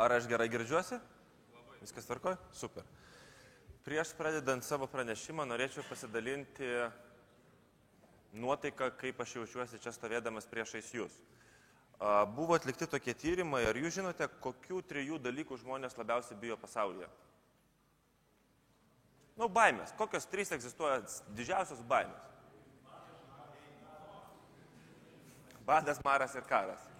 Ar aš gerai girdžiuosi? Viskas tvarkoja? Super. Prieš pradedant savo pranešimą norėčiau pasidalinti nuotaiką, kaip aš jaučiuosi čia stovėdamas priešais jūs. Buvo atlikti tokie tyrimai, ar jūs žinote, kokių 3 dalykų žmonės labiausiai bijo pasaulyje? Baimės. Kokios 3 egzistuoja didžiausios baimės? Badas, maras ir karas.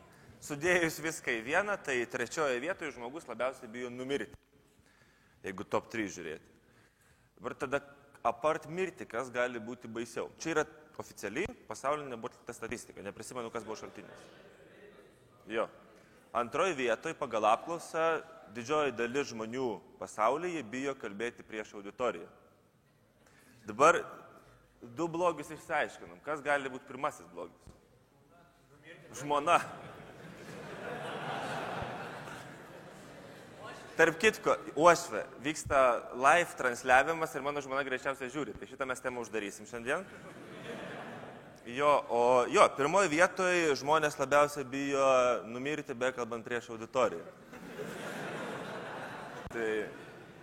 Sudėjus viską į vieną, tai 3 vietoje žmogus labiausiai bijo numirti, jeigu top 3 žiūrėti. Dabar tada apart mirti, kas gali būti baisiau. Čia yra oficialiai pasaulinė buvo atlikta statistika, neprisimenu, kas buvo šaltinis. Jo. 2 vietoje pagal apklausą didžioji dalis žmonių pasaulyje bijo kalbėti prieš auditoriją. Dabar 2 blogius išsiaiškinom. Kas gali būti pirmasis blogis? Žmona. Tarp kitko, uošvė, vyksta live transliavimas ir mano žmona greičiausiai žiūri. Tai šitą mes temą uždarysim šiandien. Jo, 1 vietoje žmonės labiausiai bijo numirti, bekalbant prieš auditoriją. Tai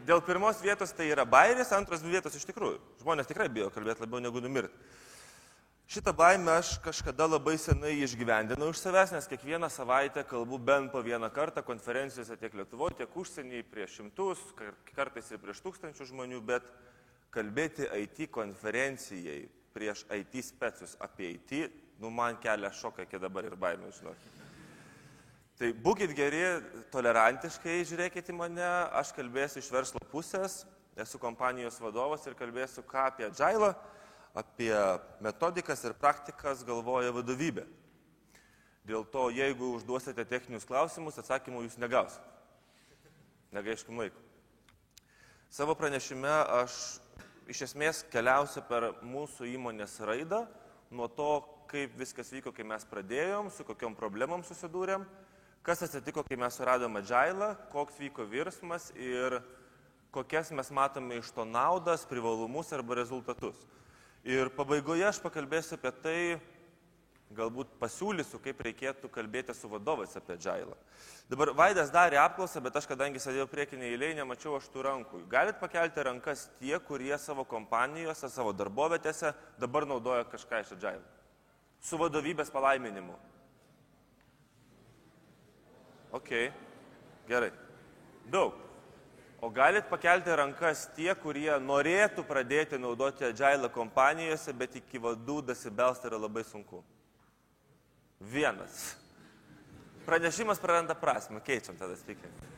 dėl 1 vietos tai yra bairis, 2 vietos iš tikrųjų. Žmonės tikrai bijo kalbėti labiau negu numirti. Šitą baimę aš kažkada labai senai išgyvendinau iš savęs, nes kiekvieną savaitę kalbu bent po 1 kartą konferencijose tiek Lietuvoje, tiek užsienyje prieš 100, kartais ir prieš 1000 žmonių, bet kalbėti IT konferencijai prieš IT specus apie IT, man kelia šoką iki dabar ir baimę, žinot. Tai būkit geri, tolerantiškai žiūrėkite į mane, aš kalbėsiu iš verslo pusės, esu kompanijos vadovas ir kalbėsiu ką apie Agile, apie metodikas ir praktikas galvoja vadovybė. Dėl to, jeigu užduosite techninius klausimus, atsakymų jūs negausite. Negaiškim laiko. Savo pranešime aš iš esmės keliausiu per mūsų įmonės raidą, nuo to, kaip viskas vyko, kai mes pradėjom, su kokiom problemom susidūrėm, kas atsitiko, kai mes suradom Agile, koks vyko virsmas ir kokias mes matome iš to naudas, privalumus arba rezultatus. Ir pabaigoje aš pakalbėsiu apie tai, galbūt pasiūlysiu, kaip reikėtų kalbėti su vadovais apie Agile. Dabar Vaidas darė apklausą, bet aš kadangi sėdėjau priekinėje eilėje, nemačiau 8 rankų. Galit pakelti rankas tie, kurie savo kompanijose, savo darbovietėse dabar naudoja kažką iš Agile. Su vadovybės palaiminimu. Ok, gerai. Daug. O galit pakelti rankas tie, kurie norėtų pradėti naudoti Agile kompanijose, bet iki vadų dasibelsti yra labai sunku. 1. Pranešimas praranda prasmę, keičiam tada speakerį.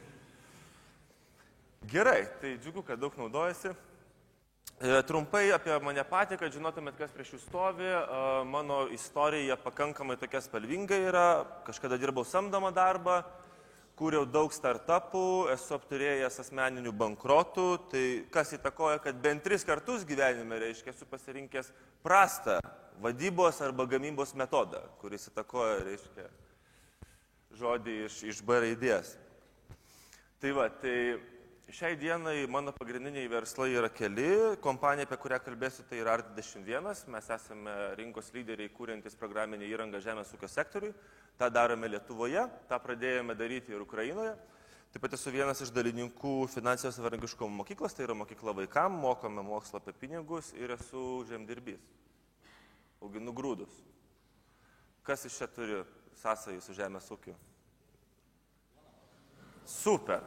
Gerai, tai džiugu, kad daug naudojasi. Trumpai apie mane patį, kad žinotumėt, kas prieš jūs stovi. Mano istorija pakankamai tokia spalvinga yra. Kažkada dirbau samdomą darbą. Kūriau daug startupų, esu apturėjęs asmeninių bankrotų, tai kas įtakoja, kad bent 3 kartus gyvenime, reiškia, esu pasirinkęs prastą vadybos arba gamybos metodą, kuris įtakoja, reiškia, žodį iš B raidės. Tai šiai dienai mano pagrindiniai verslai yra keli, kompanija, apie kurią kalbėsiu, tai yra Art21, mes esame rinkos lyderiai kūriantis programinę įrangą žemės ūkio sektoriui. Ta darome Lietuvoje, tą pradėjome daryti ir Ukrainoje. Taip pat esu vienas iš dalininkų finansinio savarankiškumo mokyklos, tai yra mokykla vaikam, mokome mokslą apie pinigus ir esu žemdirbys. Auginu grūdus. Kas iš čia turi sąsajų su žemės ūkiu? Super.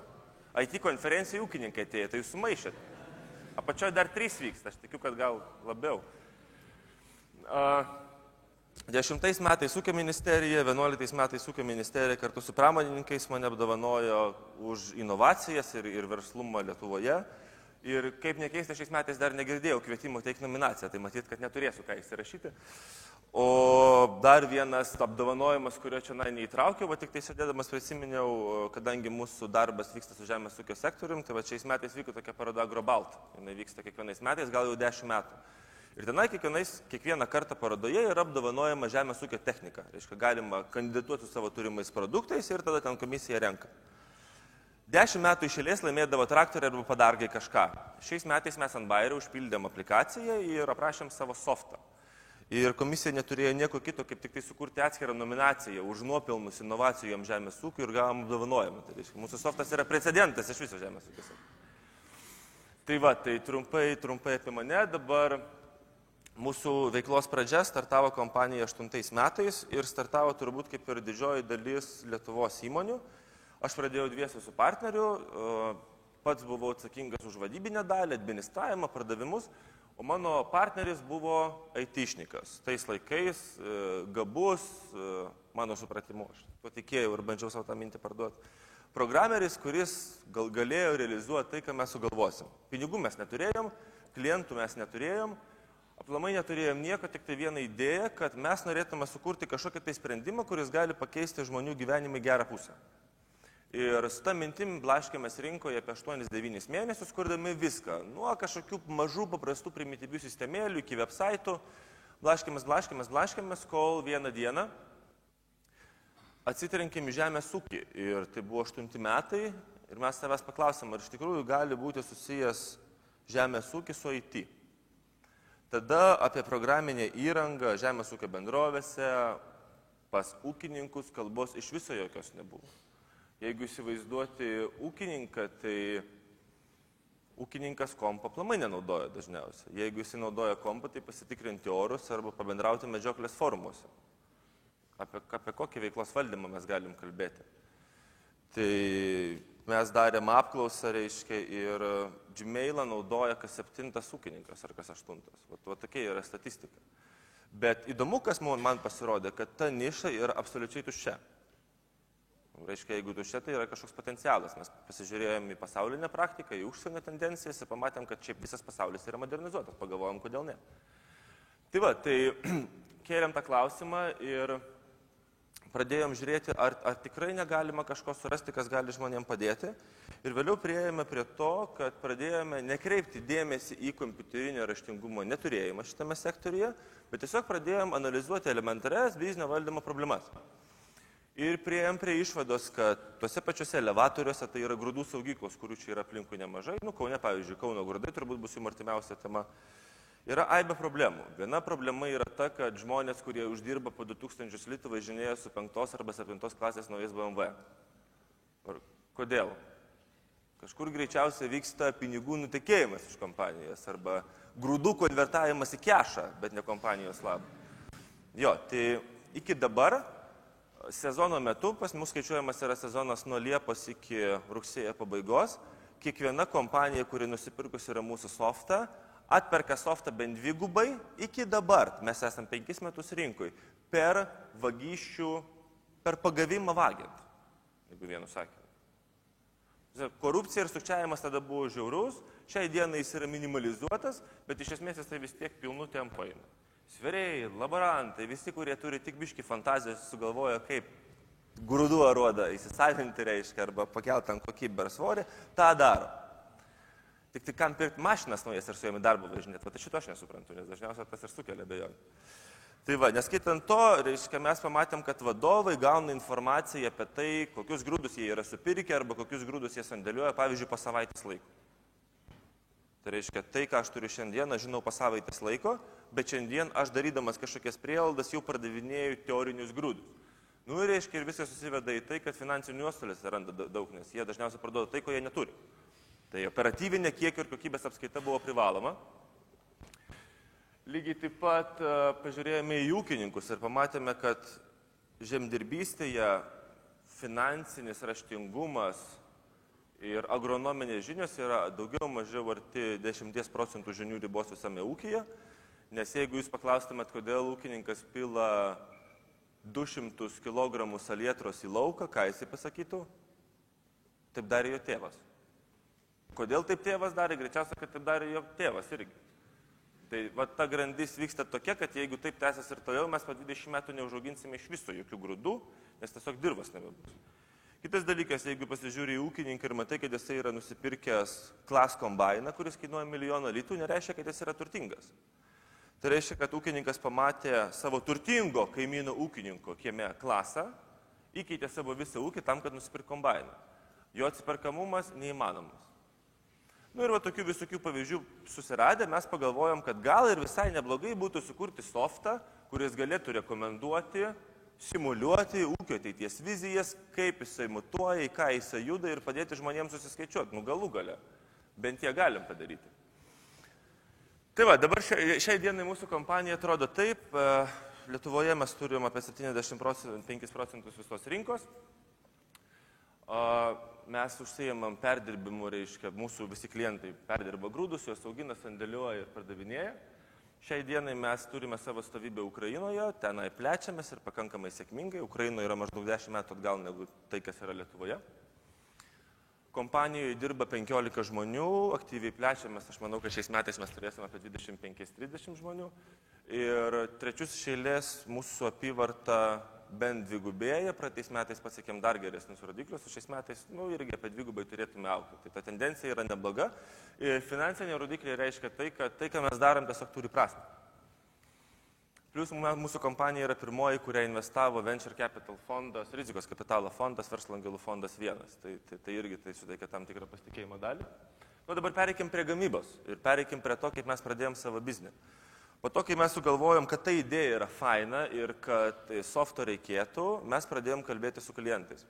IT konferencijai ūkininkai atėjo, tai jūs sumaišėt. Apačioje dar 3 vyksta, aš tikiu, kad gal labiau. 10 metais ūkio ministerija, 11 metais ūkio ministerija kartu su pramonininkais mane apdovanojo už inovacijas ir verslumą Lietuvoje. Ir kaip nekeista, šiais metais dar negirdėjau kvietimo teikti nominaciją, tai matyt, kad neturėsiu ką įsirašyti. O dar vienas apdovanojimas, kurio čia neįtraukiau, tik tai sėdėdamas prisiminiau, kadangi mūsų darbas vyksta su žemės ūkio sektorium, tai šiais metais vyko tokia paroda Agrobalt. Jis vyksta kiekvienais metais, gal jau 10 metų. Ir tenai kiekvieną kartą parodoje yra apdovanojama žemės ūkio technika. Reiškia, galima kandidatuoti su savo turimais produktais ir tada ten komisija renka. 10 metų iš eilės laimėdavo traktoriai arba padargai kažką. Šiais metais mes ant Bayerio užpildėm aplikaciją ir aprašėm savo softą. Ir komisija neturėjo nieko kito, kaip tik tai sukurti atskirą nominaciją už nuopelnus inovacijom žemės ūkiui ir gavom apdovanojimą. Tai reiškia, mūsų softas yra precedentas iš viso žemės ūkio. Tai va, tai trumpai apie mane. Dabar mūsų veiklos pradžia startavo kompanija 8 metais ir startavo turbūt kaip ir didžioji dalis Lietuvos įmonių. Aš pradėjau dviese su partneriu, pats buvau atsakingas už vadybinę dalį, administravimą, pardavimus. O mano partneris buvo IT-šnikas. Tais laikais gabus, mano supratimu, aš tuo tikėjau ir bandžiau savo tą mintį parduoti. Programeris, kuris galėjo realizuoti tai, ką mes sugalvosim. Pinigų mes neturėjom, klientų mes neturėjom, aplamai neturėjom nieko, tik tai vieną idėją, kad mes norėtume sukurti kažkokį tai sprendimą, kuris gali pakeisti žmonių gyvenimą į gerą pusę. Ir su tą mintim blaškėmės rinkoje apie 8-9 mėnesius, kurdami viską. Nuo kažkokių mažų, paprastų, primityvių sistemėlių iki websaitų. Blaškėmės, kol vieną dieną atsitrenkėm į žemės ūkį. Ir tai buvo 8 metai ir mes savęs paklausėm, ar iš tikrųjų gali būti susijęs žemės ūkis su IT. Tada apie programinę įrangą žemės ūkio bendrovėse pas ūkininkus kalbos iš viso jokios nebuvo. Jeigu įsivaizduoti ūkininką, tai ūkininkas kompą aplamai nenaudoja dažniausiai. Jeigu jis naudoja kompą, tai pasitikrinti orus arba pabendrauti medžioklės forumuose. Apie kokį veiklos valdymą mes galim kalbėti. Tai mes darėm apklausą, reiškia, ir Gmailą naudoja kas 7 ūkininkas ar kas 8. Va tokia yra statistika. Bet įdomu, kas man pasirodė, kad ta niša yra absoliučiai tuščia. Reiškia, jeigu tuščia, tai yra kažkoks potencialas. Mes pasižiūrėjom į pasaulinę praktiką, į užsienio tendencijas ir pamatėm, kad šiaip visas pasaulis yra modernizuotas. Pagalvojom, kodėl ne. Tai va, tai kėlėm tą klausimą ir pradėjom žiūrėti, ar tikrai negalima kažko surasti, kas gali žmonėm padėti. Ir vėliau priėjome prie to, kad pradėjome nekreipti dėmesį į kompiuterinio raštingumo neturėjimą šitame sektoriuje, bet tiesiog pradėjom analizuoti elementarias biznio valdymo problemas. Ir priėjom prie išvados, kad tuose pačiuose elevatoriuose, tai yra grūdų saugyklos, kurių čia yra aplinkui nemažai, Kaune, pavyzdžiui, Kauno grūdai turbūt bus jums artimiausia tema, yra aibė problemų. Viena problema yra ta, kad žmonės, kurie uždirba po 2000 litų, važinėja su 5 arba 7 klasės naujais BMW. Kodėl? Kažkur greičiausiai vyksta pinigų nutekėjimas iš kompanijos arba grūdų konvertavimas į kešą, bet ne kompanijos labą. Jo, tai iki dabar sezono metu, pas mus skaičiuojamas yra sezonas nuo Liepos iki rugsėjo pabaigos, kiekviena kompanija, kuri nusipirkus yra mūsų softą, atperka softą bent 2 gubai iki dabar, mes esam 5 metus rinkui, per vagysčių, per pagavimą vagiant, jeigu vienu sakiniu. Korupcija ir sukčiavimas tada buvo žiaurus, šiai dienai jis yra minimalizuotas, bet iš esmės jis tai vis tiek pilnu tempu eina. Sveriai, laborantai, visi, kurie turi tik biškį fantazijos, sugalvoja, kaip grūdų aruodą įsisavinti reiškia arba pakelti ant kokybę ar svorį, tą daro. Tik tai kam pirkti mašinas naujas ir su jomis darbo važinėti, tai šito aš nesuprantu, nes dažniausiai tas ir sukelia abejonę. Tai va, neskaitant to, reiškia, mes pamatėm, kad vadovai gauna informaciją apie tai, kokius grūdus jie yra supirkę arba kokius grūdus jie sandėliuoja, pavyzdžiui, po savaitės laiko. Tai reiškia, tai, ką aš turiu šiandieną, žinau po savaitės laiko, bet šiandien aš darydamas kažkokias prielaidas jau pardavinėju teorinius grūdus. Nu ir reiškia, ir viskas susiveda į tai, kad finansinių nuostolių atsiranda daug, nes jie dažniausiai parduoda tai, ko jie neturi. Tai operatyvinė kiekio ir kokybės apskaita buvo privaloma. Lygiai taip pat pažiūrėjome į ūkininkus ir pamatėme, kad žemdirbystėje finansinis raštingumas ir agronominės žinios yra daugiau mažiau arti 10% žinių ribos visame ūkyje, nes jeigu jūs paklaustumėt, kodėl ūkininkas pila 200 kg salietros į lauką, ką jis pasakytų? Taip darė jo tėvas. Kodėl taip tėvas darė? Greičiausiai, kad taip darė jo tėvas irgi. Tai va, ta grandis vyksta tokia, kad jeigu taip tęsis ir toliau, mes po 20 metų neužauginsime iš viso jokių grūdų, nes tiesiog dirvos nebebus. Kitas dalykas, jeigu pasižiūri į ūkininką ir matai, kad jis yra nusipirkęs Class Combine, kuris kainuoja 1 milijoną litų, nereiškia, kad jis yra turtingas. Tai reiškia, kad ūkininkas pamatė savo turtingo kaimyno ūkininko kieme klasą, įkeitė savo visą ūkį tam, kad nusipirk kombainą. Jo atsiperkamumas neįmanomas. Nu ir va tokių visokių pavyzdžių susiradę, mes pagalvojom, kad gal ir visai neblogai būtų sukurti softą, kuris galėtų rekomenduoti, simuliuoti ūkio ateities vizijas, kaip jisai mutuoja, į ką jisai juda ir padėti žmonėms susiskaičiuoti. Nu galų gale. Bent jie galim padaryti. Tai va, dabar šiai dienai mūsų kompanija atrodo taip. Lietuvoje mes turim apie 75 procentus visos rinkos. Mes užsiėmam perdirbimu, reiškia, mūsų visi klientai perdirba grūdus, juos augina, sandėliuoja ir pardavinėja. Šiai dienai mes turime savo atstovybę Ukrainoje, tenai plečiamės ir pakankamai sėkmingai. Ukrainoje yra maždaug 10 metų atgal negu tai, kas yra Lietuvoje. Kompanijoje dirba 15 žmonių, aktyviai plečiamės, aš manau, kad šiais metais mes turėsime apie 25-30 žmonių. Ir trečius iš eilės mūsų apyvarta bent dvigubėja, praeitais metais pasiekėm dar geresnius rodiklius, o šiais metais irgi apie dvigubai turėtume augti. Tai ta tendencija yra nebloga. Ir finansiniai rodikliai reiškia tai, kad tai, ką mes darom, tiesiog turi prasmę. Plius mūsų kompanija yra pirmoji, kurią investavo Venture Capital fondas, rizikos kapitalo fondas, verslo angelų fondas vienas. Tai irgi tai suteikia tam tikrą pasitikėjimo dalį. Nu, dabar pereikim prie gamybos ir pereikim prie to, kaip mes pradėjom savo biznį. Po to, kai mes sugalvojom, kad ta idėja yra faina ir kad softo reikėtų, mes pradėjom kalbėti su klientais.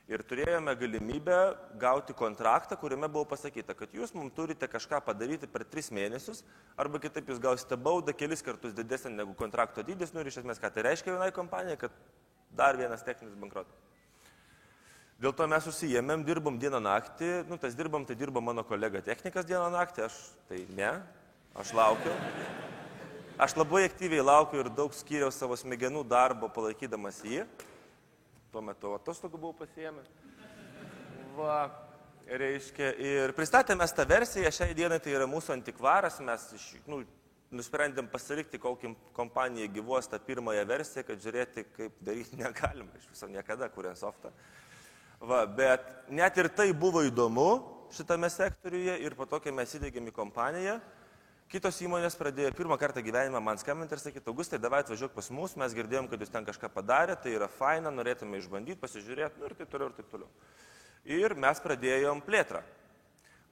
Ir turėjome galimybę gauti kontraktą, kuriame buvo pasakyta, kad jūs mums turite kažką padaryti per 3 mėnesius, arba kitaip jūs gausite baudą kelis kartus didesnį negu kontrakto dydis. Nu ir iš esmės, ką tai reiškia vienai kompanijai, kad dar vienas techninis bankrotas. Dėl to mes susijėmėm, dirbom dieną naktį, tas dirbom, tai dirbo mano kolega technikas dieną naktį, aš tai ne, aš laukiu. Aš labai aktyviai laukiu ir daug skyriau savo smegenų darbo palaikydamas jį. Tuo metu atostogų buvau pasiėmęs. Va, reiškia, ir pristatėme tą versiją, šiai dienai tai yra mūsų antikvaras, mes nusprendėm pasilikti, kokį kompanija gyvuos tą pirmąją versiją, kad žiūrėti, kaip daryti negalima, iš viso niekada kuriant softą. Va, bet net ir tai buvo įdomu šitame sektoriuje ir po to, kai mes įdėgėm į kompaniją, kitos įmonės pradėjo pirmą kartą gyvenimą man skambinti ir sakyti, Augustai, davai atvažiuok pas mus, mes girdėjom, kad jūs ten kažką padarė, tai yra faina, norėtume išbandyti, pasižiūrėti, ir taip toliau, ir taip toliau. Ir mes pradėjom plėtrą.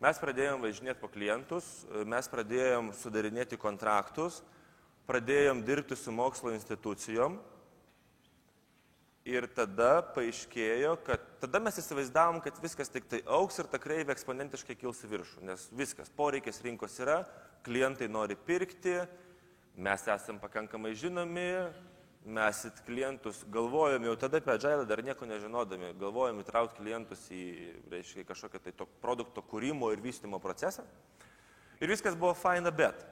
Mes pradėjom važinėti po klientus, mes pradėjom sudarinėti kontraktus, pradėjom dirbti su mokslo institucijom ir tada paaiškėjo, kad tada mes įsivaizdavom, kad viskas tik tai augs ir ta kreivė eksponentiškai kils į viršų, nes viskas, poreikis rinkos yra, klientai nori pirkti, mes esam pakankamai žinomi, mes klientus galvojom jau tada apie Agile dar nieko nežinodami, galvojom įtraukti klientus į, reiškia, kažkokią tai to produkto kūrimo ir vystymo procesą. Ir viskas buvo faina, bet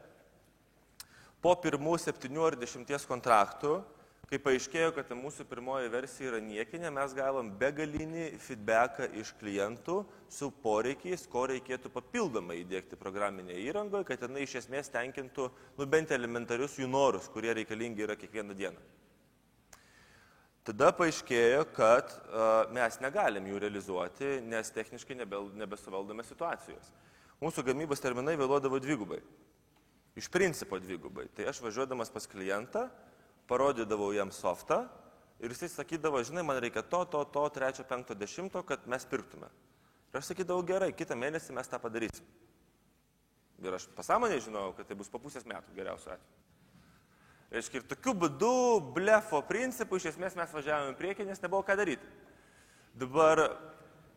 po pirmų 7 ar 10 kontraktų, kai paaiškėjo, kad mūsų pirmoji versija yra niekinė, mes gavom begalinį feedbacką iš klientų su poreikiais, ko reikėtų papildomai įdėkti programinėje įrangoje, kad jinai iš esmės tenkintų bent elementarius jų norus, kurie reikalingi yra kiekvieną dieną. Tada paaiškėjo, kad mes negalim jų realizuoti, nes techniškai nebesuvaldome situacijos. Mūsų gamybos terminai vėluodavo dvigubai. Iš principo dvigubai. Tai aš važiuodamas pas klientą, parodydavau jam softą ir jisai sakydavo, žinai, man reikia to, 3, 5, 10, kad mes pirktume. Ir aš sakydavau, gerai, kitą mėnesį mes tą padarysim. Ir aš pasąmonėje žinojau, kad tai bus po pusės metų geriausiu atveju. Reiškia, ir tokiu būdu, blefo principų, iš esmės mes važiavome į priekį, nes nebuvo ką daryti. Dabar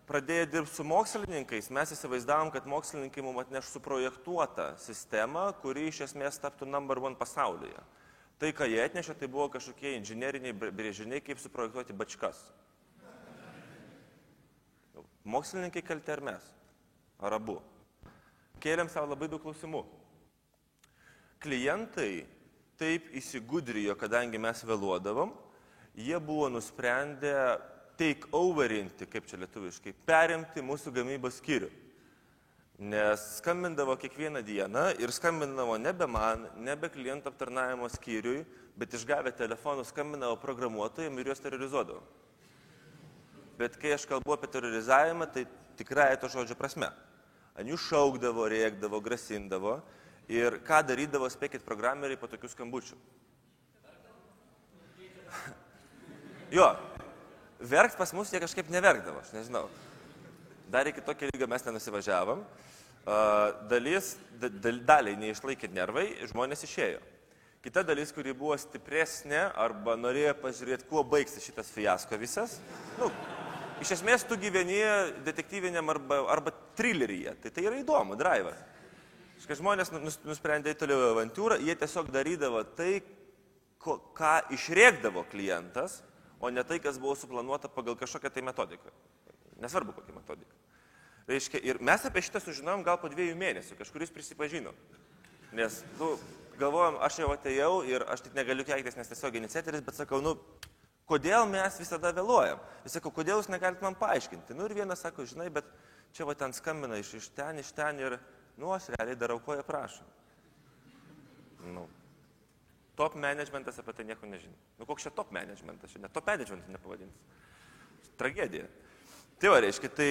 pradėję dirbti su mokslininkais, mes įsivaizdavom, kad mokslininkai mums atneš suprojektuotą sistemą, kuri iš esmės taptų number 1 pasaulyje. Tai, ką jie atnešė, tai buvo kažkokie inžineriniai brėžiniai, kaip suprojektuoti bačkas. Mokslininkai kalti ar mes? Ar abu? Kėlėm savo labai daug klausimų. Klientai taip įsigudrijo, kadangi mes vėluodavom, jie buvo nusprendę take overinti, kaip čia lietuviškai, perimti mūsų gamybos skyrių. Nes skambindavo kiekvieną dieną ir skambindavo nebe man, nebe klientų aptarnavimo skyriui, bet išgavę telefonų skambindavo programuotojams ir juos terrorizuodavo. Bet kai aš kalbu apie terrorizavimą, tai tikrai to žodžio prasme. Ant jų šaukdavo, rėkdavo, grasindavo ir ką darydavo, spėkit, programeriai po tokių skambučių. Jo, verkt pas mus jie kažkaip neverkdavo, aš nežinau. Dar iki tokio lygio mes nenusivažiavom. daliai neišlaikė nervai, žmonės išėjo. Kita dalis, kuri buvo stipresnė arba norėjo pažiūrėti, kuo baigsis šitas fiasko visas. Iš esmės, tu gyveni detektyviniam arba trileryje. Tai yra įdomu, drivas. Žmonės nusprendė toliau avantūrą, jie tiesiog darydavo tai, ką išrėkdavo klientas, o ne tai, kas buvo suplanuota pagal kažkokią tai metodiką. Nesvarbu, kokią metodiką. Reiškia, ir mes apie šitą sužinojom gal po 2 mėnesių, kažkuris prisipažino. Nes, galvojom, aš jau atėjau ir aš tik negaliu keiktis, nes tiesiog iniciatorius, bet sakau, kodėl mes visada vėluojam? Jis sakau, kodėl jūs negalite man paaiškinti? Ir vienas sako, žinai, bet čia va ten skambina iš ten ir, aš realiai darau, ko jie prašo. Top managementas apie tai nieko nežino. Koks čia top managementas? Čia net top managementas nepavadintas. Tragedija. Tai va, reiškia, tai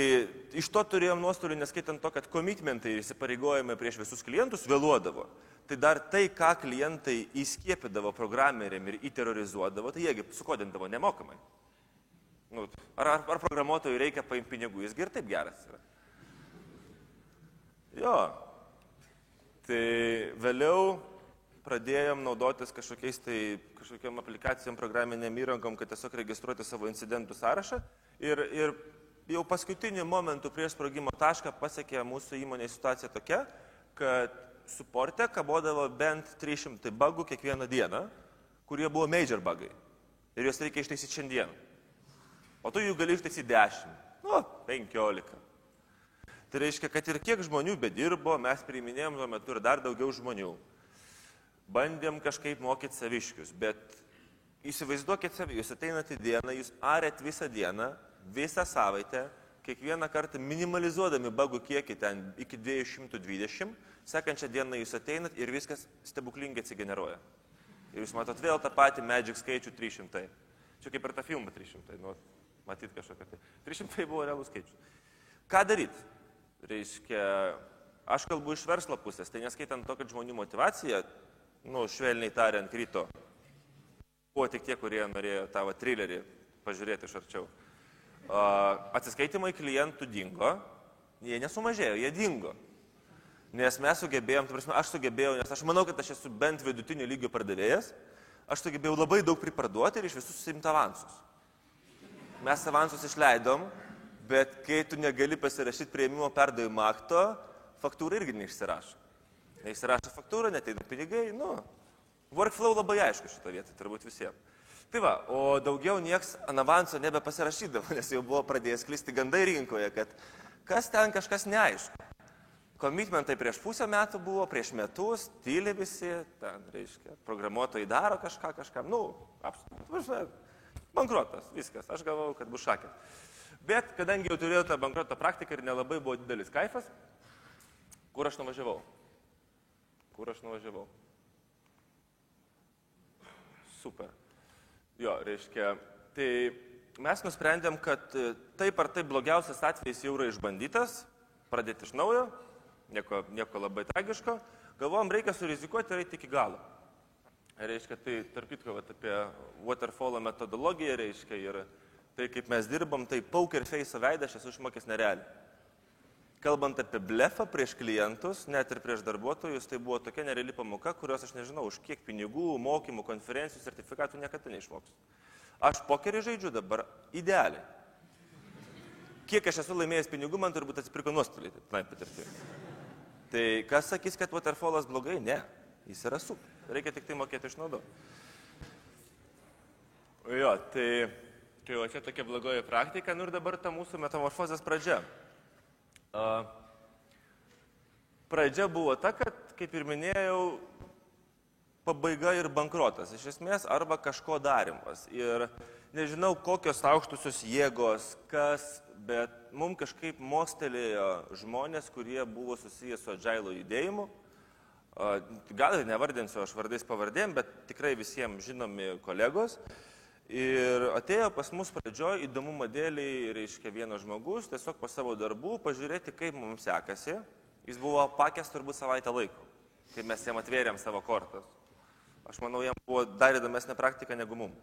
iš to turėjom nuostolių, neskaitant to, kad komitmentai ir įsipareigojimai prieš visus klientus vėluodavo. Tai dar tai, ką klientai įskiepidavo programeriam ir įterrorizuodavo, tai jiegi sukodindavo nemokamai. Ar programuotojui reikia paimti pinigų, jis ir taip geras yra. Jo, tai vėliau pradėjom naudotis kažkokiam aplikacijom, programinėm įrangom, kad tiesiog registruoti savo incidentų sąrašą ir jau paskutiniu momentu prieš sprogimo tašką pasiekė mūsų įmonėje situacija tokia, kad suporte kabodavo bent 300 bugų kiekvieną dieną, kurie buvo major bugai ir juos reikia ištaisyti šiandien. O tu jų gali ištaisyti 10, 15. Tai reiškia, kad ir kiek žmonių bedirbo, mes priiminėjom tuo metu ir dar daugiau žmonių. Bandėm kažkaip mokyti saviškius, bet įsivaizduokit savį, jūs ateinate dieną, jūs arėt visą dieną, visą savaitę, kiekvieną kartą minimalizuodami bugų kiekį ten iki 220, sekančią dieną jūs ateinat ir viskas stebuklingai atsigeneruoja. Ir jūs matot vėl tą patį magic skaičių 300. Čia kaip ir tą filmą 300, matyt kažkokią tai. 300 buvo realus skaičius. Ką daryti? Reiškia, aš kalbu iš verslo pusės, tai neskaitant to, kad žmonių motyvacija, švelniai tariant, krito. Buvo tik tie, kurie norėjo tavo trilerį pažiūrėti iš arčiau. Atsiskaitimai klientų dingo, jie nesumažėjo, jie dingo. Nes mes sugebėjom, aš sugebėjau, nes aš manau, kad aš esu bent vidutinio lygio pardavėjas, aš sugebėjau labai daug priparduoti ir iš visų susimti avansus. Mes avansus išleidom, bet kai tu negali pasirašyti priėmimo perdavimo akto, faktūra irgi neišsirašo. Neišsirašo faktūrą, neteina pinigai, workflow labai aišku šitą vietą, turbūt visiems. Tai va, o daugiau nieks ant avanso nebepasirašydavo, nes jau buvo pradėjęs sklisti gandai rinkoje, kad kas ten kažkas neaišku. Komitmentai prieš pusę metų buvo, prieš metus, tyli visi, ten, reiškia, programuotojai daro kažkam, bankrotas, viskas, aš galvojau, kad bus šakė. Bet kadangi jau turėjau tą bankroto praktiką ir nelabai buvo didelis kaifas, kur aš nuvažiavau? Super. Jo, reiškia, tai mes nusprendėm, kad taip ar taip blogiausias atvejis jau yra išbandytas, pradėti iš naujo, nieko labai tragiško, galvojom, reikia surizikuoti ir eiti iki galo. Reiškia, tai tarp kitko apie waterfall metodologiją, reiškia, ir tai kaip mes dirbam, tai poker face veidą aš esu išmokęs nerealiai. Kalbant apie blefą prieš klientus, net ir prieš darbuotojus, tai buvo tokia nereali pamoka, kurios aš nežinau, už kiek pinigų, mokymų, konferencijų, sertifikatų niekada neišmoksiu. Aš pokerį žaidžiu dabar idealiai. Kiek aš esu laimėjęs pinigų, man turbūt atsipirko nuostoliai, taip patirti. Tai kas sakys, kad waterfallas blogai? Ne, jis yra super. Reikia tik tai mokėti išnaudoti. Jo, tai va čia tokia blogoji praktika, ir dabar ta mūsų metamorfozės pradžia. Pradžia buvo ta, kad, kaip ir minėjau, pabaiga ir bankrotas. Iš esmės, arba kažko darimas. Ir nežinau, kokios aukštusios jėgos, kas, bet mums kažkaip mostelėjo žmonės, kurie buvo susijęs su Agile judėjimu. Gal ir nevardinsiu aš vardais pavardėm, bet tikrai visiems žinomi kolegos. Ir atėjo pas mus pradžioj įdomumo dėliai, reiškia, vienas žmogus, tiesiog po savo darbų pažiūrėti, kaip mums sekasi. Jis buvo pakęs turbūt savaitę laiko, kai mes jam atvėrėm savo kortas. Aš manau, jam buvo dar įdomesnė praktika negu mums.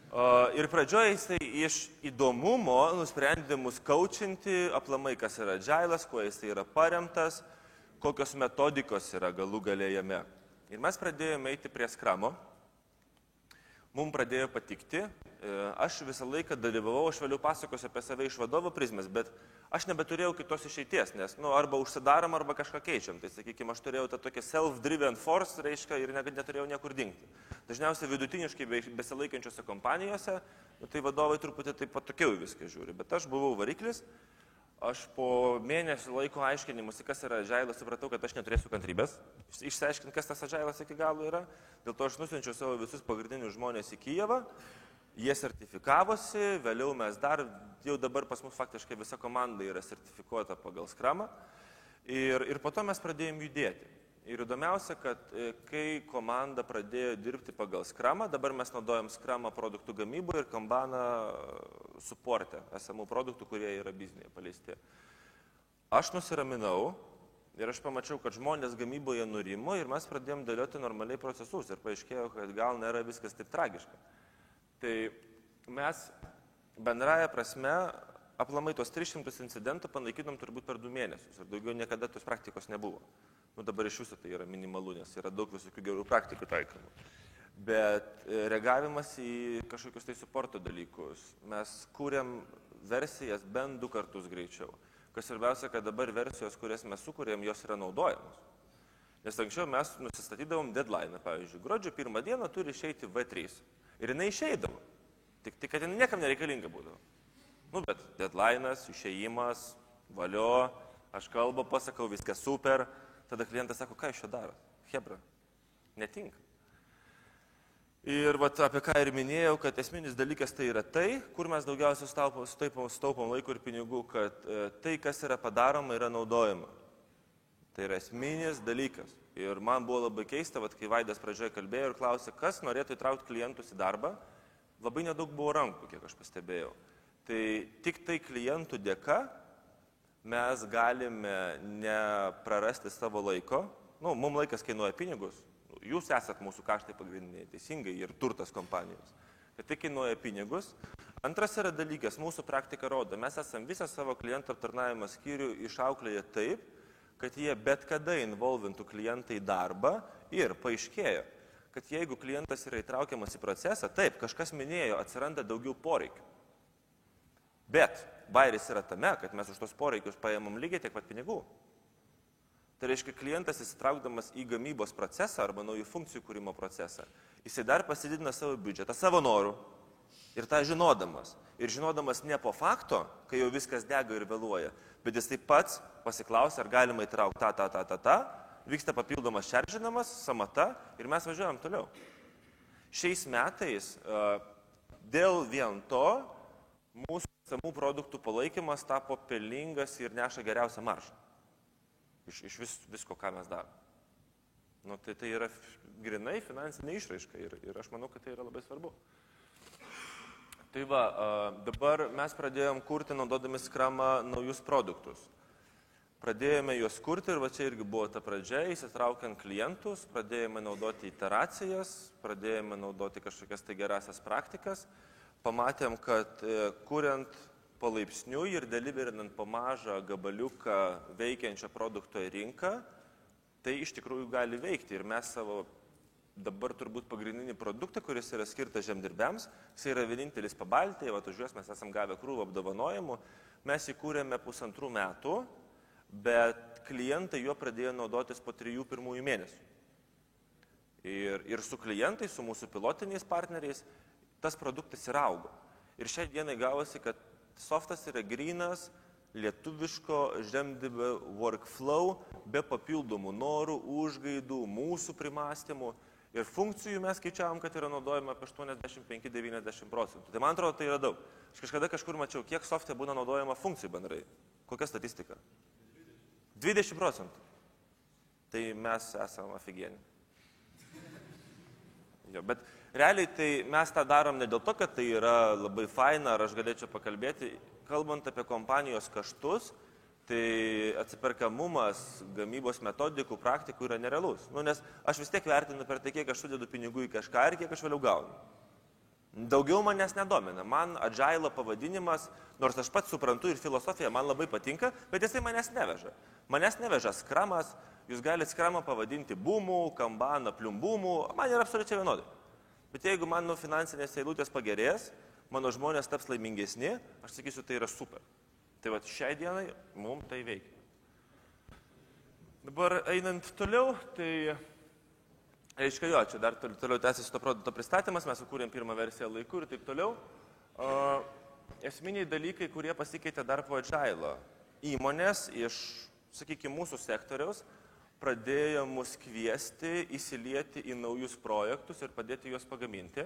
Ir pradžioje jisai iš įdomumo nusprendė mus kaučinti aplamai, kas yra agile'as, kuo jisai yra paremtas, kokios metodikos yra galų gale jame. Ir mes pradėjome eiti prie Scrum'o. Mums pradėjo patikti. Aš visą laiką dalyvavau, aš vėliau pasakosiu apie save iš vadovo prizmės, bet aš nebeturėjau kitos išeities, nes arba užsidarom, arba kažką keičiam. Tai sakykime, aš turėjau tą tokią self-driven force, reiškia, ir neturėjau niekur dingti. Dažniausiai vidutiniškai besilaikančiose kompanijose, tai vadovai truputį taip patokiau viską žiūri, bet aš buvau variklis. Aš po mėnesio laiko aiškinimusi, kas yra agile'as, supratau, kad aš neturėsiu kantrybės išsiaiškinti, kas tas agile'as iki galo yra. Dėl to aš nusiunčiau savo visus pagrindinius žmonės į Kijevą, jie sertifikavosi, vėliau mes jau dabar pas mus faktiškai visa komanda yra sertifikuota pagal Scrum'ą ir po to mes pradėjom judėti. Ir įdomiausia, kad kai komanda pradėjo dirbti pagal Scrum'ą, dabar mes naudojam Scrum'ą produktų gamybų ir Kanbaną suporte esamų produktų, kurie yra biznėje paleisti. Aš nusiraminau ir aš pamačiau, kad žmonės gamyboje nurimo ir mes pradėjom dėlioti normaliai procesus ir paaiškėjo, kad gal nėra viskas taip tragiška. Tai mes bendraja prasme aplamai tos 300 incidentų panaikinom turbūt per 2 mėnesius ir daugiau niekada tos praktikos nebuvo. Dabar iš viso tai yra minimalu, nes yra daug visokių gerų praktikų taikomų. Bet reagavimas į kažkokius tai suporto dalykus. Mes kūrėm versijas bent 2 kartus greičiau. Kas svarbiausia, kad dabar versijos, kurias mes sukūrėm, jos yra naudojamos. Nes anksčiau mes nusistatydavom deadline, pavyzdžiui, gruodžio 1 dieną turi išeiti V3. Ir jinai išeidavo. Tik kad jinai niekam nereikalinga būdavo. Bet deadline'as, išėjimas, valio, aš kalbą pasakau, viskas super. Tada klientas sako, ką iš čia daro? Hebra, netinka. Ir apie ką ir minėjau, kad esminis dalykas tai yra tai, kur mes daugiausiai staupom laiko ir pinigų, kad tai, kas yra padaroma, yra naudojama. Tai yra esminis dalykas. Ir man buvo labai keista, kai Vaidas pradžioje kalbėjo ir klausė, kas norėtų įtraukti klientus į darbą, labai nedaug buvo rankų, kiek aš pastebėjau. Tai tik tai klientų dėka mes galime neprarasti savo laiko. Mums laikas kainuoja pinigus. Jūs esat mūsų kaštai pagrindiniai, teisingai, ir turtas kompanijos. Tai kainuoja pinigus. Antras yra dalykas, mūsų praktika rodo, mes esam visą savo klientų aptarnavimo skyrių išauklėję taip, kad jie bet kada involvintų klientą į darbą ir paaiškėjo, kad jeigu klientas yra įtraukiamas į procesą, taip, kažkas minėjo, atsiranda daugiau poreikių. Bet bairis yra tame, kad mes už tos poreikius paėmam lygiai tiek pat pinigų. Tai reiškia, klientas įsitraukdamas į gamybos procesą arba naujų funkcijų kūrimo procesą, jisai dar pasididina savo biudžetą, savo norų ir tą žinodamas. Ir žinodamas ne po fakto, kai jau viskas dega ir vėluoja, bet jis taip pats pasiklausia, ar galima įtraukti tą, vyksta papildomas šeržinamas, samata ir mes važiuojam toliau. Šiais metais dėl vien to mūsų samų produktų palaikymas tapo pelningas ir neša geriausią maržą. Iš visko, ką mes darom. Tai yra grinai finansinė išraiška ir aš manau, kad tai yra labai svarbu. Tai dabar mes pradėjom kurti, naudodami Scrum'ą, naujus produktus. Pradėjome juos kurti ir čia irgi buvo ta pradžia, įsitraukiant klientus, pradėjome naudoti iteracijas, pradėjome naudoti kažkokias tai gerasias praktikas. Pamatėm, kad kuriant palaipsniui ir deliverinant po mažą gabaliuką veikiančią produkto į rinką, tai iš tikrųjų gali veikti. Ir mes savo dabar turbūt pagrindinį produktą, kuris yra skirtas žemdirbiams, jis yra vienintelis Pabaltyje, už juos mes esam gavę krūvą apdovanojimų, mes įkūrėme 1,5 metų, bet klientai juo pradėjo naudotis po 3 pirmųjų mėnesių. Ir su klientais, su mūsų pilotiniais partneriais, tas produktas ir augo. Ir šiai dienai gavosi, kad softas yra grynas, lietuviško žemdirbio workflow, be papildomų norų, užgaidų, mūsų primastymų. Ir funkcijų mes skaičiavom, kad yra naudojama apie 85-90%. Tai man atrodo, tai yra daug. Aš kažkur mačiau, kiek softe būna naudojama funkcijų bendrai. Kokia statistika? 20%. Tai mes esame aфиgieni. Bet realiai tai mes tą darom ne dėl to, kad tai yra labai faina, ar aš galėčiau pakalbėti. Kalbant apie kompanijos kaštus, tai atsiperkamumas gamybos metodikų, praktikų yra nerealus. Nes aš vis tiek vertinu per tai, kiek aš sudedu pinigų į kažką ir kiek aš vėliau gaunu. Daugiau manęs nedomina. Man Agile pavadinimas, nors aš pats suprantu ir filosofija man labai patinka, bet jisai manęs neveža. Manęs neveža Scrumas, jūs galite Scrumą pavadinti Boom'u, Kanbaną, Plumboom'u, man yra absoliučiai vienodai. Bet jeigu mano finansinės eilutės pagerės, mano žmonės taps laimingesni, aš sakysiu, tai yra super. Tai va, šiai dienai mums tai veikia. Dabar einant toliau, tai aiškiai jo, čia dar toliau tęsiasi to produkto pristatymas, mes sukūrėm pirmą versiją laiku ir taip toliau. Esminiai dalykai, kurie pasikeitė dar po Agile. Įmonės iš, sakykime, mūsų sektoriaus pradėjo mus kviesti įsilieti į naujus projektus ir padėti juos pagaminti,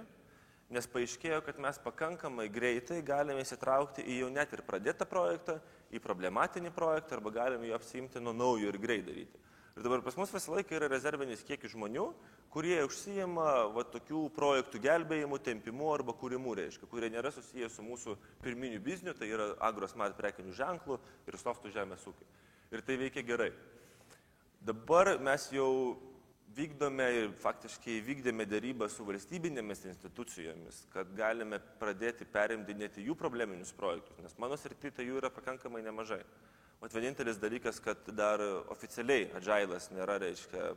nes paaiškėjo, kad mes pakankamai greitai galime įsitraukti į jau net ir pradėtą projektą, į problematinį projektą arba galime jį apsiimti nuo naujo ir greit daryti. Ir dabar pas mus visą laiką yra rezervinis kiekis žmonių, kurie užsijima tokių projektų gelbėjimų, tempimų arba kūrimų, reiškia, kurie nėra susiję su mūsų pirminiu bizniu, tai yra agrosmart prekinių ženklų ir softų žemės ūkiai. Ir tai veikia gerai. Dabar mes jau vykdome ir faktiškai vykdėme dėrybą su valstybinėmis institucijomis, kad galime pradėti perimdinėti jų probleminius projektus, nes mano srityje tai jų yra pakankamai nemažai. O vienintelis dalykas, kad dar oficialiai Agile'as nėra, reiškia,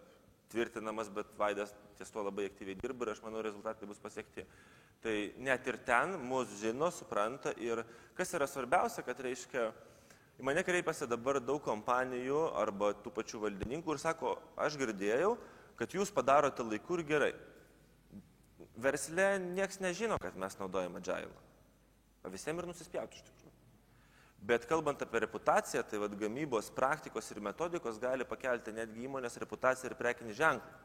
tvirtinamas, bet Vaidas ties to labai aktyviai dirba ir aš manau rezultatai bus pasiekti. Tai net ir ten mus žino, supranta ir kas yra svarbiausia, kad reiškia, į mane kreipiasi dabar daug kompanijų arba tų pačių valdininkų ir sako, aš girdėjau, kad jūs padarote laiku ir gerai. Versle nieks nežino, kad mes naudojame Agile. Visiems ir nusispjauti iš tikrųjų. Bet kalbant apie reputaciją, tai gamybos praktikos ir metodikos gali pakelti netgi įmonės reputaciją ir prekinį ženklą.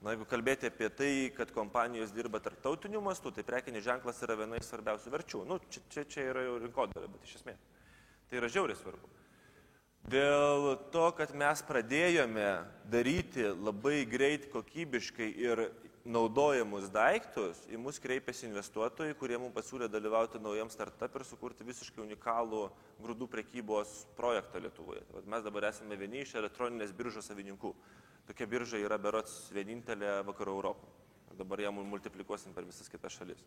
Na, jeigu kalbėti apie tai, kad kompanijos dirba tarptautiniu mastu, tai prekinis ženklas yra viena iš svarbiausių verčių. Nu, čia yra jau rinkodara, bet iš esmės. Tai yra žiauriai svarbu. Dėl to, kad mes pradėjome daryti labai greit, kokybiškai ir naudojamus daiktus, į mus kreipėsi investuotojai, kurie mums pasiūlė dalyvauti naujam startup ir sukurti visiškai unikalų grūdų prekybos projektą Lietuvoje. Mes dabar esame vieni iš elektroninės biržos savininkų. Tokia birža yra berods vienintelė vakarų Europoje. Dabar ją multiplikuosim per visas kitas šalis.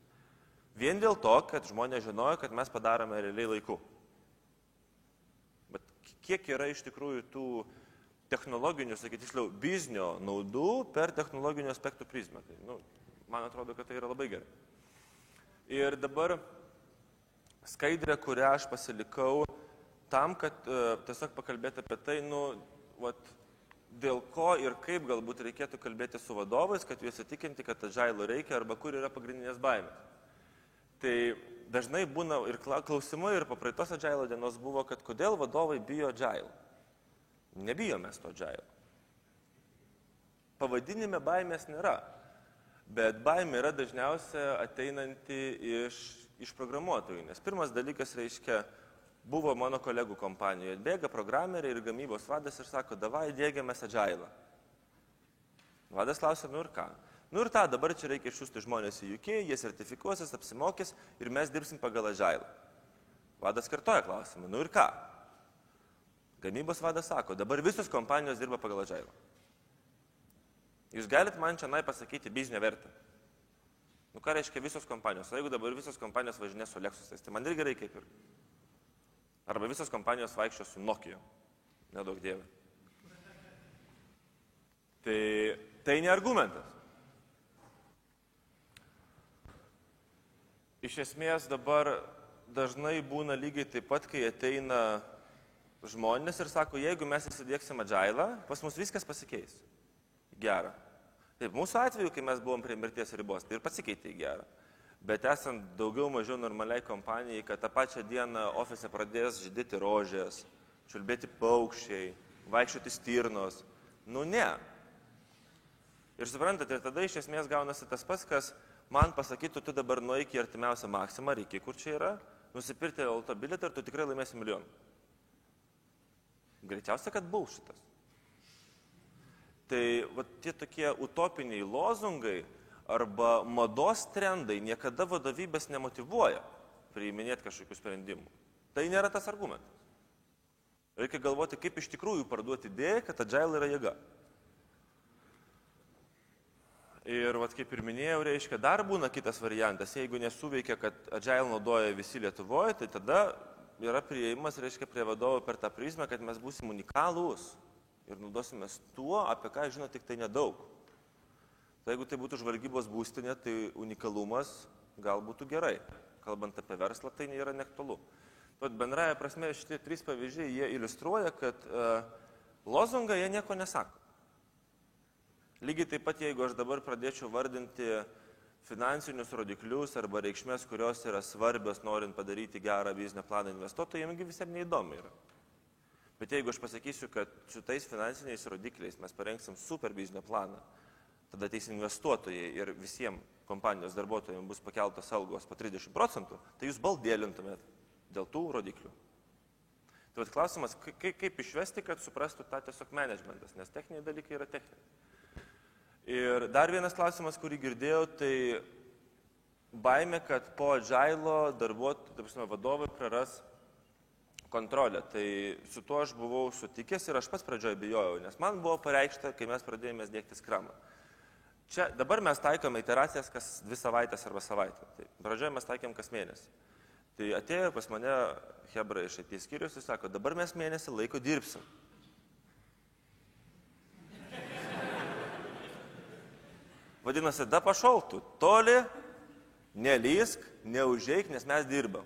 Vien dėl to, kad žmonės žinojo, kad mes padarome realiai laiku. Bet kiek yra iš tikrųjų tų technologinių, sakyti, tiksliau, biznio naudų per technologinių aspektų prizmę. Tai, man atrodo, kad tai yra labai gerai. Ir dabar skaidrė, kurią aš pasilikau tam, kad tiesiog pakalbėti apie tai, dėl ko ir kaip galbūt reikėtų kalbėti su vadovais, kad juos įtikinti, kad Agile reikia arba kur yra pagrindinės baimės. Tai dažnai būna ir klausimai, ir po praeitos Agile dienos buvo, kad kodėl vadovai bijo Agile. Nebijo mes to Agile. Pavadinime baimės nėra, bet baimė yra dažniausia ateinanti iš programuotojų. Nes pirmas dalykas reiškia, buvo mano kolegų kompanijoje, bėga programeriai ir gamybos vadas ir sako, davai dėgiamės Agile. Vadas klausia, nu ir ką? Nu ir tą, dabar čia reikia išsiųsti žmonės į UK, jie sertifikuosis, apsimokys ir mes dirbsim pagal Agile. Vadas kartoja klausimą, nu ir ką? Gamybos vadas sako, dabar visos kompanijos dirba pagal Agile. Jūs galit man čia pasakyti biznio vertę. Nu ką reiškia visos kompanijos? O jeigu dabar visos kompanijos važinės su Lexusais, tai man irgi gerai kaip ir. Arba visos kompanijos vaikščio su Nokia. Nedaug dievai. Tai ne argumentas. Iš esmės dabar dažnai būna lygiai taip pat, kai ateina žmonės ir sako, jeigu mes įsidėksim Agile, pas mus viskas pasikeis. Gera. Taip, mūsų atveju, kai mes buvom prie mirties ribos, tai ir pasikeitė į gerą. Bet esant daugiau mažiau normaliai kompanijai, kad tą pačią dieną ofise pradės žydėti rožės, čiulbėti paukščiai, vaikščioti stirnos. Nu ne. Ir suprantate, tada iš esmės gaunasi tas pats, kas man pasakytų, tu dabar nueik į artimiausią maksimą, reikia, kur čia yra, nusipirkti autobilietą ir tu tikrai laimėsi milijoną. Greičiausia, kad bullshitas. Tai tie tokie utopiniai lozungai arba mados trendai niekada vadovybės nemotyvuoja priiminėti kažkokių sprendimų. Tai nėra tas argumentas. Reikia galvoti, kaip iš tikrųjų parduoti idėją, kad Agile yra jėga. Ir vat, kaip ir minėjau, reiškia, dar būna kitas variantas. Jeigu nesuveikia, kad Agile naudoja visi Lietuvoje, tai tada yra prieimas, reiškia, prie vadovo per tą prizmę, kad mes būsim unikalūs ir naudosimės tuo, apie ką žino tik tai nedaug. Tai jeigu tai būtų žvalgybos būstinė, tai unikalumas gal būtų gerai. Kalbant apie verslą, tai nėra neaktualu. Tad bendraja prasme šitie 3 pavyzdžiai, jie iliustruoja, kad lozungą jie nieko nesako. Lygiai taip pat, jeigu aš dabar pradėčiau vardinti finansinius rodiklius arba reikšmės, kurios yra svarbios, norint padaryti gerą biznio planą investuotojams, visiems neįdomi yra. Bet jeigu aš pasakysiu, kad šitais finansiniais rodikliais mes parengsim super biznio planą, tada ateis investuotojai ir visiems kompanijos darbuotojams bus pakeltos algos po 30%, tai jūs baldėlintumėt dėl tų rodiklių. Tai klausimas, kaip išvesti, kad suprastų tą tiesiog managementas, nes techniniai dalykai yra techniniai. Ir dar vienas klausimas, kurį girdėjau, tai baimė, kad po Agile vadovai praras kontrolę. Tai su tuo aš buvau sutikęs ir aš pats pradžioje bijojau, nes man buvo pareikšta, kai mes pradėjome dėkti skramą. Čia dabar mes taikome iteracijas kas 2 savaitės arba savaitę. Tai pradžioje mes taikėm kas mėnesį. Tai atėjo pas mane Hebra iš IT skyrius ir sako, dabar mes mėnesį laiko dirbsim. Vadinasi, da pašaltų, toli, nelysk, neužeik, nes mes dirbam.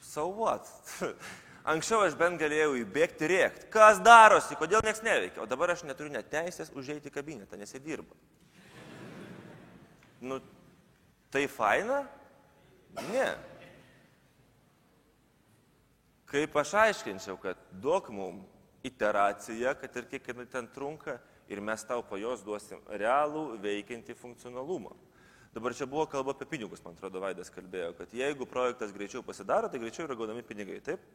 So what? Anksčiau aš bent galėjau įbėgti rėkti. Kas darosi, kodėl nieks neveikia? O dabar aš neturiu net teisės užeiti į kabinetą, nes jie dirba. Nu, tai faina? Ne. Kaip aš aiškinčiau, kad duok mum iteraciją, kad ir kiek ten trunka, ir mes tau po jos duosim realų veikiantį funkcionalumą. Dabar čia buvo kalba apie pinigus, man atrodo, Vaidas kalbėjo, kad jeigu projektas greičiau pasidaro, tai greičiau yra gaunami pinigai, taip?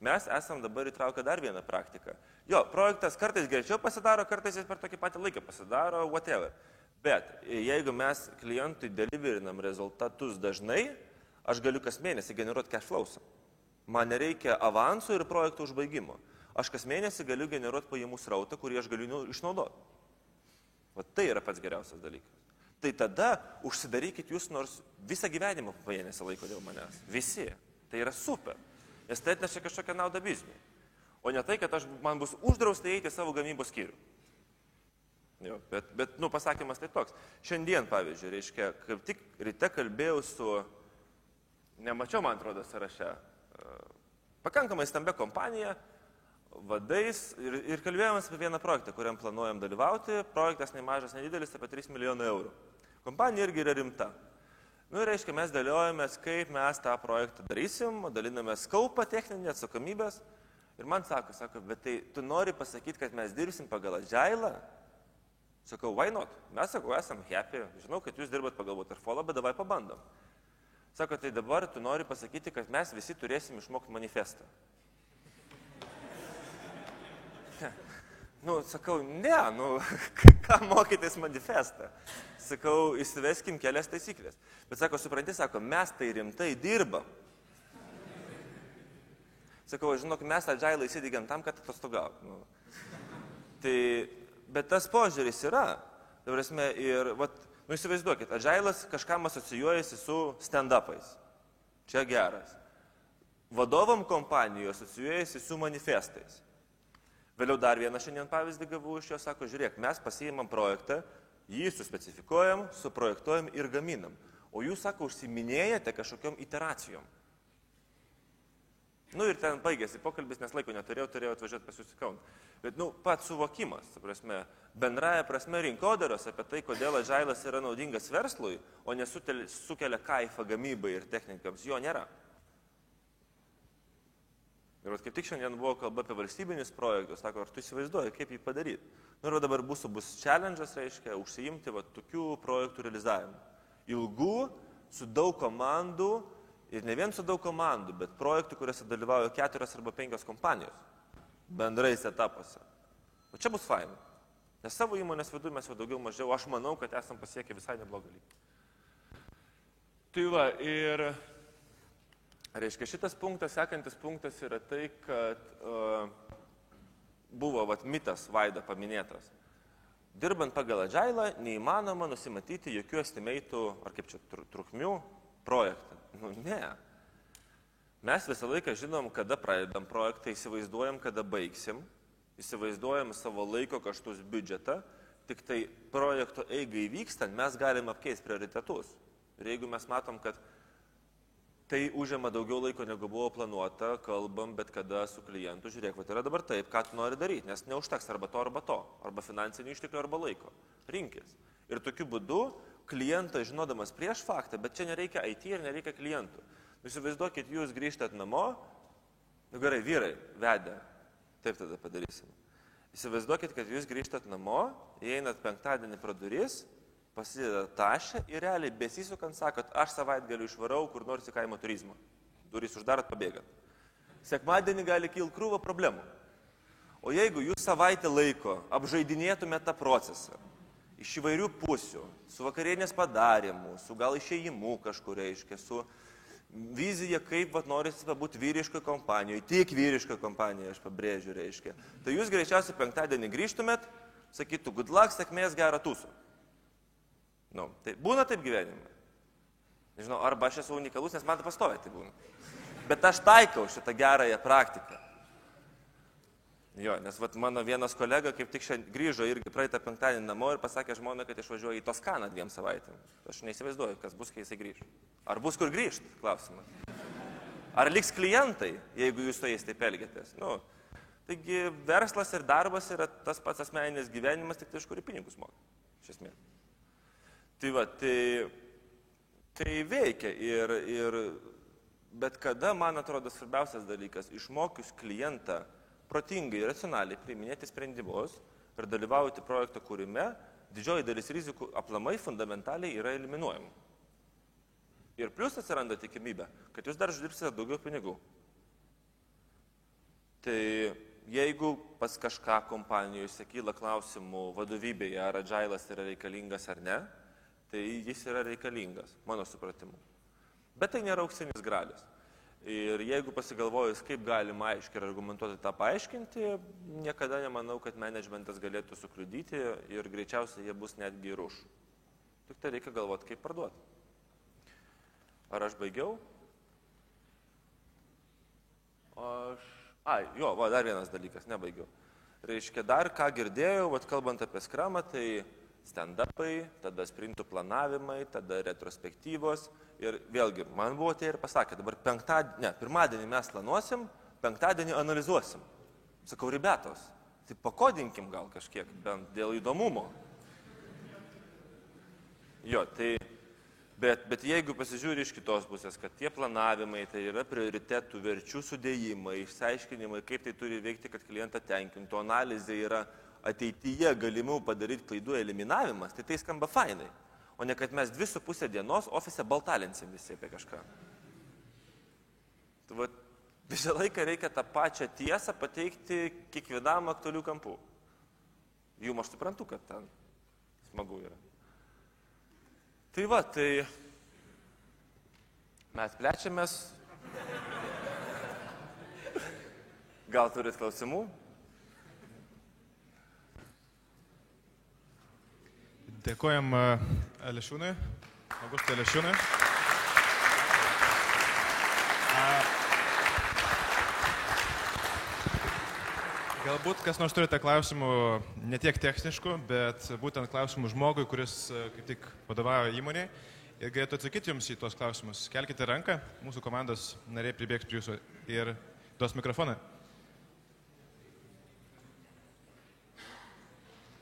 Mes esam dabar įtraukę dar vieną praktiką. Jo, projektas kartais greičiau pasidaro, kartais jis per tokį patį laiką pasidaro, whatever. Bet jeigu mes klientui deliverinam rezultatus dažnai, aš galiu kas mėnesį generuoti cash flows. Man nereikia avansų ir projektų užbaigimo. Aš kas mėnesį galiu generuoti pajamų srautą, kurį aš galiu išnaudoti. O tai yra pats geriausias dalykas. Tai tada užsidarykit jūs nors visą gyvenimą paėmėsi laiko dėl manęs. Visi. Tai yra super. Nes tai atneša kažkokią naudą bizniui. O ne tai, kad man bus uždrausta eiti savo gamybos skyrių. Jo, bet pasakymas tai toks. Šiandien, pavyzdžiui, reiškia, kaip tik ryte kalbėjau su, nemačiau, man atrodo, sąraše, pakankamai stambia kompanija, vadais ir kalbėjomės apie vieną projektą, kuriam planuojam dalyvauti. Projektas nemažas, nedidelis, apie 3 milijonų eurų. Kompanija irgi yra rimta. Nu, reiškia, mes dėliojamės, kaip mes tą projektą darysim, dalinamės skaupą techninį, atsakomybės. Ir man sako, bet tai tu nori pasakyti, kad mes dirbsim pagal Agile? Sakau, why not? Mes, esam happy, žinau, kad jūs dirbat pagal Waterfallą, bet davai pabandom. Sako, tai dabar tu nori pasakyti, kad mes visi turėsim išmokti manifestą. Sakau, ne, ką mokytis manifestą? Sakau, įsiveskim kelias taisyklės. Bet sako, supranti, mes tai rimtai dirbam. Sakau, žinok, mes Agile įsidigiam tam, kad atostogautų. Bet tas požiūris yra. Tai prasme, ir, įsivaizduokit, Agile'as kažkam asocijuojasi su stand-upais. Čia geras. Vadovam kompanijų asocijuojasi su manifestais. Vėliau dar vieną šiandien pavyzdį gavau iš jo, sako, žiūrėk, mes pasiimam projektą, jį suspecifikuojam, suprojektuojam ir gaminam. O jūs, sako, užsiminėjate kažkokiom iteracijom. Ir ten baigėsi pokalbis, nes laiko turėjau atvažiuoti pas jūs į Kauną. Bet, pats suvokimas, bendraja prasme rinkodaros apie tai, kodėl Agile'as yra naudingas verslui, o nesukelia kaifą gamybai ir technikams, jo nėra. Ir kaip tik šiandien buvo kalba apie valstybinius projektus, sako, ar tu įsivaizduoji, kaip jį padaryti. Ir dabar bus challenge'as, reiškia, užsiimti tokių projektų realizavimu. Ilgų, su daug komandų, ir ne vien su daug komandų, bet projektų, kuriuose dalyvauja 4 arba 5 kompanijos, bendrais etapuose. O čia bus faina. Nes savo įmonės viduje mes jau daugiau mažiau, aš manau, kad esam pasiekę visai neblogą lygį. Tai va, ir... Reiškia, šitas punktas, sekantis punktas yra tai, kad buvo mitas Vaida paminėtas. Dirbant pagal Agile neįmanoma nusimatyti jokių estimatų, ar kaip čia, trukmių projektą. Nu, ne. Mes visą laiką žinom, kada pradedam projektą, įsivaizduojam, kada baigsim, įsivaizduojam savo laiko kaštus biudžetą, tik tai projekto eigai vykstant mes galim apkeisti prioritetus. Ir jeigu mes matom, kad tai užima daugiau laiko, negu buvo planuota, kalbam, bet kada su klientu, žiūrėk, yra dabar taip, ką tu nori daryti, nes neužteks arba to, arba finansinių išteklių, arba laiko. Rinkis. Ir tokiu būdu klientas, žinodamas prieš faktą, bet čia nereikia IT ir nereikia klientų. Įsivaizduokit, jūs grįžtat namo, nu gerai, vyrai, vedę, taip tada padarysim. Įsivaizduokit, kad jūs grįžtat namo, įeinat penktadienį pro duris, pasideda tašę ir realiai besisukant sakot, aš savaitgaliu išvarau kur nors į kaimo turizmą. Duris uždarat, pabėgat. Sekmadienį gali kilti krūvą problemų. O jeigu jūs savaitę laiko apžaidinėtumėte tą procesą, iš įvairių pusių, su vakarienės padarimu, su gal išėjimu kažkur reiškia, su vizija, kaip norisi būti vyriškoje kompanijoje, tik vyriškoje kompanijoje, aš pabrėžiu, reiškia. Tai jūs greičiausiai penktadienį grįžtumėt, sakytų, good luck, sėkmės, gerą tūsų. Nu, tai būna taip gyvenime. Nežinau, arba aš esu unikalus, nes man tai pastoviai tai būna. Bet aš taikau šitą gerąją praktiką. Jo, nes mano vienas kolega kaip tik šiandien grįžo irgi praeitą penktadienį namo ir pasakė žmonai, kad išvažiuoja į Toskaną 2 savaitėm. Aš neįsivaizduoju, kas bus, kai jisai grįž. Ar bus kur grįžt, klausimas. Ar liks klientai, jeigu jūs su jais taip elgiatės? Nu, taigi verslas ir darbas yra tas pats asmeninis gyvenimas, tik tai iš kurį pinigus moka, iš esmės. Tai va, tai veikia bet kada, man atrodo, svarbiausias dalykas, išmokius klientą protingai ir racionaliai priiminėti sprendimus ir dalyvauti projekto kūrime, didžioji dalis rizikų aplamai fundamentaliai yra eliminuojama. Ir plus atsiranda tikimybė, kad jūs dar uždirbsite daugiau pinigų. Tai jeigu pas kažką kompanijoje kyla klausimų vadovybėje, ar Agile'as yra reikalingas ar ne, tai jis yra reikalingas, mano supratimu. Bet tai nėra auksinis gralis. Ir jeigu pasigalvojus, kaip galima aiškiai ir argumentuoti tą paaiškinti, niekada nemanau, kad managementas galėtų sukliudyti ir greičiausiai jie bus netgi ir už. Tik tai reikia galvoti, kaip parduoti. Ar aš baigiau? Dar vienas dalykas, nebaigiau. Reiškia, dar ką girdėjau, kalbant apie skramą, tai stand-upai, tada sprintų planavimai, tada retrospektyvos. Ir vėlgi, man buvo tai ir pasakė, dabar pirmadienį mes planuosim, penktadienį analizuosim. Sakau, ribetos, tai pakodinkim gal kažkiek, bent dėl įdomumo. Jo, tai, bet jeigu pasižiūri iš kitos pusės, kad tie planavimai, tai yra prioritetų, verčių sudėjimai, išsiaiškinimai, kaip tai turi veikti, kad klientą tenkintų, analizė yra ateityje galimų padaryti klaidų eliminavimas, tai tai skamba fainai. O ne kad mes 2,5 dienos ofise baltalinsim visi apie kažką. Tai visą laiką reikia tą pačią tiesą pateikti kiekvienam aktualių kampų. Jum aš suprantu, kad ten smagu yra. Tai tai mes plečiamės. Gal turit klausimų? Dėkojam Alešiūnui, Augustui Alešiūnui. Galbūt kas nors turite klausimų ne tiek techniškų, bet būtent klausimų žmogui, kuris kaip tik vadovauja įmonėje ir galėtų atsakyti jums į tuos klausimus. Kelkite ranką, mūsų komandos nariai pribėgs prie jūsų ir duos mikrofoną.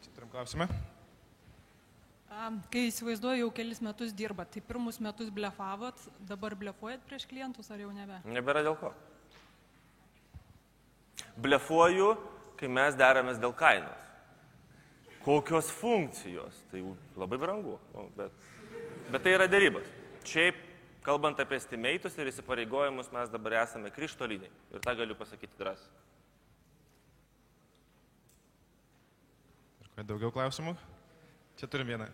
Čia turim klausimą. Kai įsivaizduoju, jau kelis metus dirbat, tai pirmus metus blefavot, dabar blefuojat prieš klientus ar jau nebe? Nebėra dėl ko. Blefuoju, kai mes deramės dėl kainos. Kokios funkcijos, tai labai brangu, bet tai yra derybos. Šiaip, kalbant apie estimatus ir įsipareigojimus, mes dabar esame krištoliniai ir tą galiu pasakyti drąsiai. Ir daugiau klausimų? Čia turim vieną.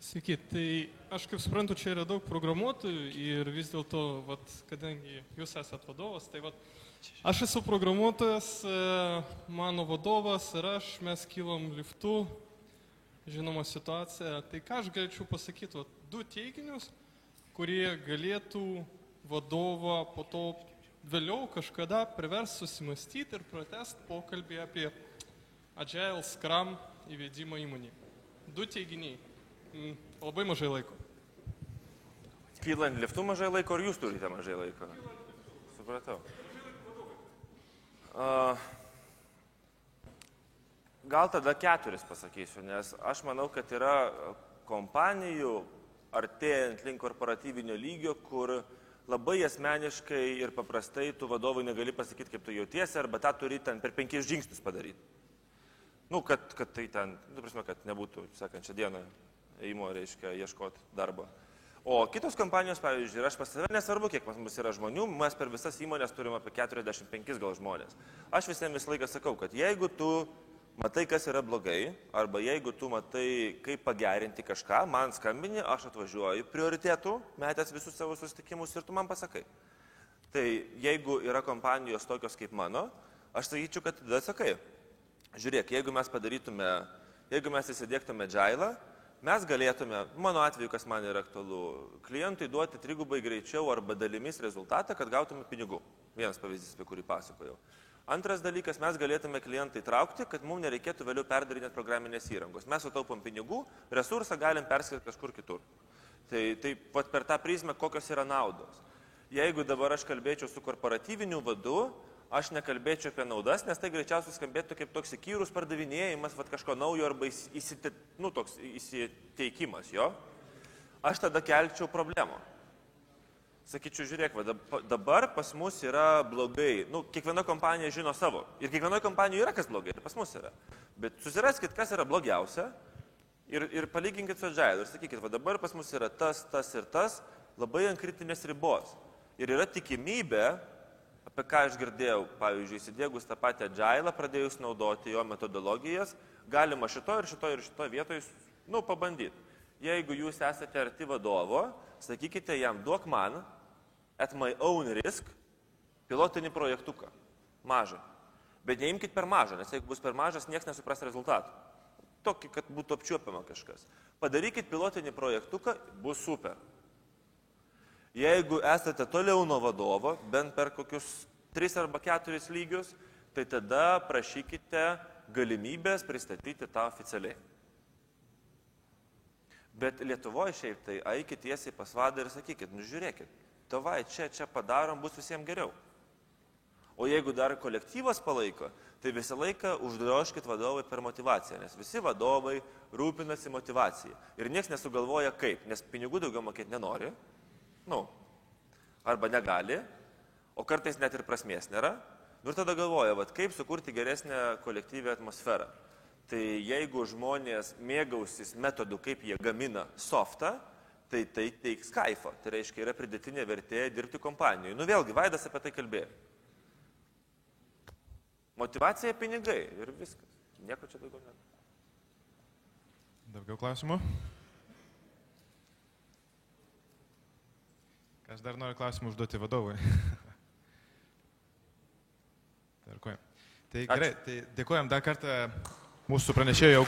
Sveiki, tai aš kaip suprantu, čia yra daug programuotojų ir vis dėlto, kadangi jūs esat vadovas, tai aš esu programuotojas, mano vadovas ir mes kilom liftu, žinoma situacija. Tai ką aš galėčiau pasakyti, 2 teiginius, kurie galėtų vadovą po to vėliau kažkada privers susimastyti ir pratęsti pokalbį apie Agile Scrum įvedimą įmonėje. 2 teiginiai. Labai mažai laiko. Kylant liftu mažai laiko, ar jūs turite mažai laiko? Supratau. Gal tada 4 pasakysiu, nes aš manau, kad yra kompanijų artėjant link korporatyvinio lygio, kur labai asmeniškai ir paprastai tu vadovui negali pasakyti, kaip tu jautiesi, arba tą turi ten per 5 žingsnius padaryti. Kad tai ten, kad nebūtų sekančią dieną eimo, reiškia, ieškoti darbo. O kitos kompanijos, pavyzdžiui, ir aš pas save, nesvarbu, kiek pas mus yra žmonių, mes per visas įmonės turim apie 45 gal žmonės. Aš visiems visą laiką sakau, kad jeigu tu matai, kas yra blogai, arba jeigu tu matai, kaip pagerinti kažką, man skambini, aš atvažiuoju prioritėtų, metęs visus savo susitikimus ir tu man pasakai. Tai jeigu yra kompanijos tokios kaip mano, aš sakyčiau, kad tada sakai, žiūrėk, jeigu mes įsidėktume Agile, mes galėtume, mano atveju, kas man yra aktualu, klientui duoti 3 greičiau arba dalimis rezultatą, kad gautume pinigų. Vienas pavyzdys, apie kurį pasakojau. Antras dalykas, mes galėtume klientą įtraukti, kad mums nereikėtų vėliau perdarinėti programinės įrangos. Mes sutaupom pinigų, resursą galim perskirti kažkur kitur. Tai per tą prizmę, kokios yra naudos. Jeigu dabar aš kalbėčiau su korporatyviniu vadu, aš nekalbėčiau apie naudas, nes tai greičiausiai skambėtų kaip toks įkyrus pardavinėjimas, kažko naujo arba įsiteikimas jo. Aš tada kelčiau problemą. Sakyčiau, žiūrėk, dabar pas mus yra blogai. Kiekviena kompanija žino savo. Ir kiekvienoje kompanijoje yra kas blogai, ir pas mus yra. Bet susiraskit, kas yra blogiausia ir palyginkit su Agile. Ir sakykit, dabar pas mus yra tas ir tas, labai ant kritinės ribos. Ir yra tikimybė, apie ką aš girdėjau, pavyzdžiui, įsidėgus tą patį Agile, pradėjus naudoti jo metodologijas, galima šito vietoj pabandyti. Jeigu jūs esate arti vadovo, sakykite jam, duok man, at my own risk, pilotinį projektuką. Mažą. Bet neimkit per mažą, nes jeigu bus per mažas, niekas nesupras rezultatų. Tokį, kad būtų apčiuopiama kažkas. Padarykit pilotinį projektuką, bus super. Jeigu esate toliau nuo vadovo, bent per kokius 3 arba 4 lygius, tai tada prašykite galimybės pristatyti tą oficialiai. Bet Lietuvoje šiaip tai eikit tiesiai pas vadą ir sakykit, žiūrėkit, davai, čia padarom, bus visiems geriau. O jeigu dar kolektyvas palaiko, tai visą laiką uždroškit vadovai per motivaciją, nes visi vadovai rūpinasi motivacija. Ir niekas nesugalvoja kaip, nes pinigų daugiau mokėti nenori. Arba negali, o kartais net ir prasmės nėra. Ir tada galvoja, kaip sukurti geresnę kolektyvę atmosferą. Tai jeigu žmonės mėgausis metodu, kaip jie gamina softą, tai teiks kaifą. Tai reiškia, yra pridėtinė vertė dirbti kompanijoje. Vėlgi, Vaidas apie tai kalbėjo. Motyvacija, pinigai ir viskas. Nieko čia daugiau nėra. Daugiau klausimų? Kas dar nori klausimų užduoti vadovui? Tai gerai, tai dėkojam dar kartą mūsų pranešėjų.